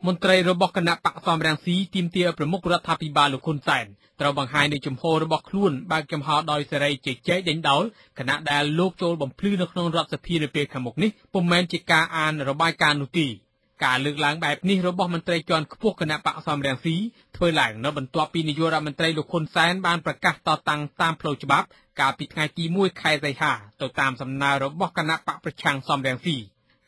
មន្ត្រីរបស់គណៈបកសំរងស៊ីទីមទាប្រមុខរដ្ឋាភិបាលលោកហ៊ុនសែនត្រូវបង្ហាញនៅជំហររបស់ខ្លួនបើកចំហដោយសេរីជជែកដេញដោលគណៈដែលលោកចូលបំភ្លឺនៅក្នុងរដ្ឋសភានៅពេលខាងមុខនេះពុំមែនជាការអានរបាយការណ៍នោះទេការលើកឡើងបែបនេះរបស់មន្ត្រីជាន់ខ្ពស់គណៈបកសំរងស៊ីធ្វើឡើងនៅបន្ទាប់ពីនាយករដ្ឋមន្ត្រីលោកហ៊ុនសែនបានប្រកាសតតាំងតាមផ្លូវច្បាប់កាលពីថ្ងៃទី1ខែសីហាទៅតាមសំណើរបស់គណៈបកប្រឆាំងសំរងស៊ី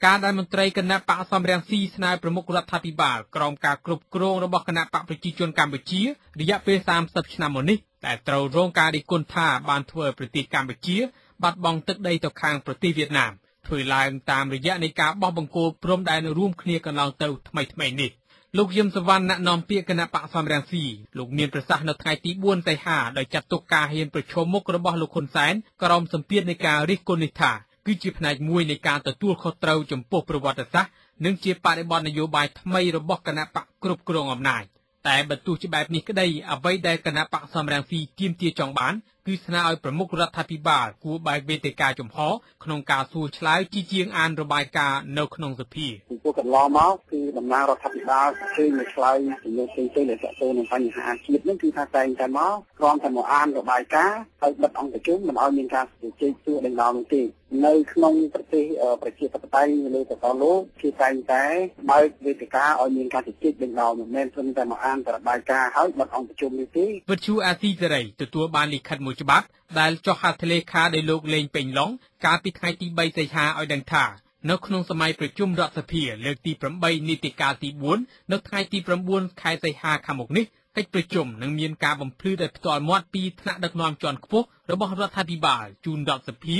ការដែលមន្ត្រីគណៈបកសំរងស៊ីស្នើប្រមុខរដ្ឋាភិបាលក្រោមការគ្រប់គ្រងរបស់គណៈបកប្រជាជនកម្ពុជារយៈពេល30ឆ្នាំមកនេះតែត្រូវរងការរិះគន់ថាបានធ្វើឲ្យប្រទេសកម្ពុជាបាត់បង់ទឹកដីទៅខាងប្រទេសវៀតណាមធ្វើឡើងតាមរយៈនៃការបោះបង្គោលព្រំដែនរួមគ្នាកន្លងទៅថ្មីនេះលោកយឹមសវណ្ណអ្នកនាំពាក្យគណៈបកសំរងស៊ីលោកមានប្រសាសន៍នៅថ្ងៃទី4សីហាដោយចាត់ទុកការហ៊ានប្រឈមមុខរបស់លោកហ៊ុនសែនក្រោមសម្ពាធនៃការរិះគន់នេះថាគឺជាផ្នែកមួយនៃការទទួលខុសត្រូវចំពោះប្រវត្តិសាស្ត្រនិងជាបរិបទនយោបាយថ្មីរបស់គណៈបកគ្រប់គ្រងអំណាចតែបើទោះជាបែបនេះក្តីអ្វីដែលគណៈបកសំរងស៊ីទាមទារចង់បានគឺស្នើឲ្យប្រមុខរដ្ឋាភិបាលគួរបើកវេទិកាចំហក្នុងការសួរឆ្លើយជាងអានរបាយការណ៍នៅក្នុងសភាពួកកន្លងមកគឺតំណាងរដ្ឋាភិបាលឃើញមកឆ្លើយជំនួសផ្សេងៗដែលតទៅនឹងបញ្ហាជាតិនឹងគឺថាតែងតែមកគ្រាន់តែមកអានរបាយការណ៍ហើយបិទអង្គប្រជុំមិនឲ្យមានការជជែកសួរដេញដោលនោះទេនៅក្នុងប្រទេសប្រជាធិបតេយ្យលើសកលលោកគឺតែងតែបើកវេទិកាឲ្យមានការជជែកដេញដោលមិនមែនត្រឹមតែមកអានរបាយការណ៍ហើយបិទអង្គប្រជុំនេះទេវិទ្យុអាស៊ីសេរីទទួលបានលិខិតមួយច្បាប់ដែលចុះហត្ថលេខាដោយលោកលេងពេញឡុងកាលពីថ្ងៃទី3សីហាឲ្យដឹងថានៅក្នុងសម័យប្រជុំរដ្ឋសភាលើកទី8នីតិកាលទី4នៅថ្ងៃទី9ខែសីហាខាងមុខនេះកិច្ចប្រជុំនឹងមានការបំភ្លឺដោយផ្ទាល់មាត់ពីថ្នាក់ដឹកនាំជាន់ខ្ពស់របស់រដ្ឋាភិបាលជូនរដ្ឋសភា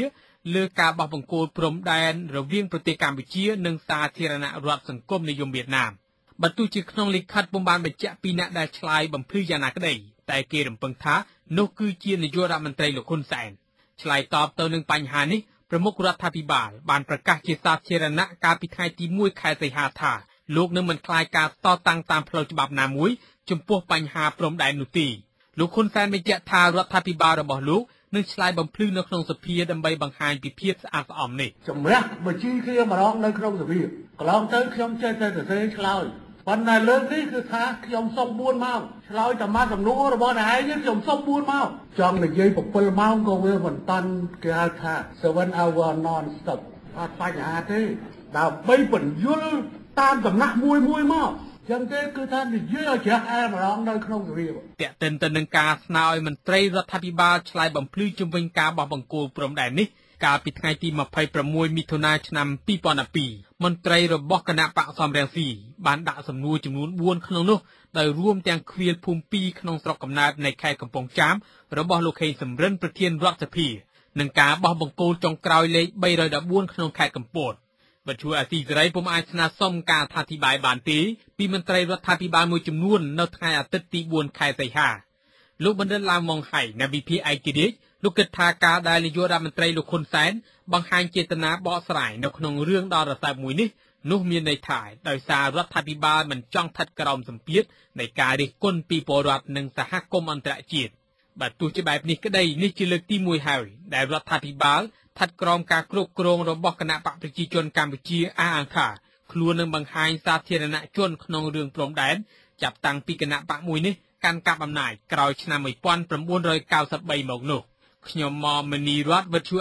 លើការបោះបង្គោលព្រំដែនរវាងប្រទេសកម្ពុជានិងសាធារណរដ្ឋសង្គមនិយមវៀតណាមបើទោះជាក្នុងលិខិតពុំបានបញ្ជាក់ពីអ្នកដែលឆ្លើយបំភ្លឺយ៉ាងណាក្តីតែគេរំពឹងថានោះគឺជានាយករដ្ឋមន្ត្រីលោកហ៊ុនសែនឆ្លើយតបទៅនឹងបញ្ហានេះប្រមុខរដ្ឋាភិបាលបានប្រកាសជាសាធារណៈកាលពីថ្ងៃទី1ខែសីហាថាលោកនឹងមិនខ្លាចការតតាំងតាមផ្លូវច្បាប់ណាមួយចំពោះបញ្ហាព្រំដែននោះទេលោកហ៊ុនសែនបញ្ជាក់ថារដ្ឋាភិបាលរបស់លោកនឹងឆ្លើយបំភ្លឺនៅក្នុងសភាដើម្បីបង្ហាញពីភាពស្អាតស្អំនេះសម្រាប់បញ្ជីគ្នាម្ដងនៅក្នុងសភាកន្លងទៅខ្ញុំចេះតែសរសេរឆ្លើយប៉ុន្តែលើកនេះគឺថាខ្ញុំសុំ4ម៉ោងឆ្លើយតែមកសំណួររបស់អ្នកឯងខ្ញុំសុំ4ម៉ោងចង់និយាយ7ម៉ោងក៏វាមិនតាន់គេហៅថា 7 hour non stop អត់បញ្ហាទេដើម្បីបញ្យល់តាមដំណាក់មួយមកចឹងទេគឺថានិយាយឲ្យជ្រះអែម្ដងនៅក្នុងសភាតាក់ទិនទៅនឹងការស្នើឲ្យមន្ត្រីរដ្ឋាភិបាលឆ្លើយបំភ្លឺជំវិញការបោះបង្គោលព្រំដែននេះកាលពីថ្ងៃទី26មិថុនាឆ្នាំ2012មន្ត្រីរបស់គណៈបកសំរងស៊ីបានដាក់សំណួរចំនួន4ក្នុងនោះដោយរួមទាំងឃ្វាលភូមិ2ក្នុងស្រុកកំណើតនៃខេត្តកំពង់ចាមរបស់លោកខេងសំរិនប្រធានរដ្ឋសភានិងការបោះបង្គោលចុងក្រោយលេខ314ក្នុងខេត្តកំពតវិទ្យុអាស៊ីសេរីពុំអាចស្នើសុំការអធិប្បាយបានទេពីមន្ត្រីរដ្ឋាភិបាលមួយចំនួននៅថ្ងៃអាទិត្យទី4ខែសីហាលោកបណ្ឌិតឡាវម៉ុងហៃនៃវិភាគឯករាជ្យលោកគិតថាការដែលនាយករដ្ឋមន្ត្រីលោកហ៊ុនសែនបង្ហាញចេតនាបកស្រាយនៅក្នុងរឿងដ៏រសើបមួយនេះនោះមានន័យថាដោយសាររដ្ឋាភិបាលមិនចង់ស្ថិតក្រោមសម្ពាធនៃការរិះគន់ពីពលរដ្ឋនិងសហគមន៍អន្តរជាតិបើទោះជាបែបនេះក្តីនេះជាលើកទី1ហើយដែលរដ្ឋាភិបាលស្ថិតក្រោមការគ្រប់គ្រងរបស់គណៈបកប្រជាជនកម្ពុជាអះអាងថាខ្លួននឹងបង្ហាញសាធារណជនក្នុងរឿងព្រំដែនចាប់តាំងពីគណៈបកមួយនេះកាន់កាប់អំណាចក្រោយឆ្នាំ1993មកនោះខ្ញុំមនីរតវិទ្យុ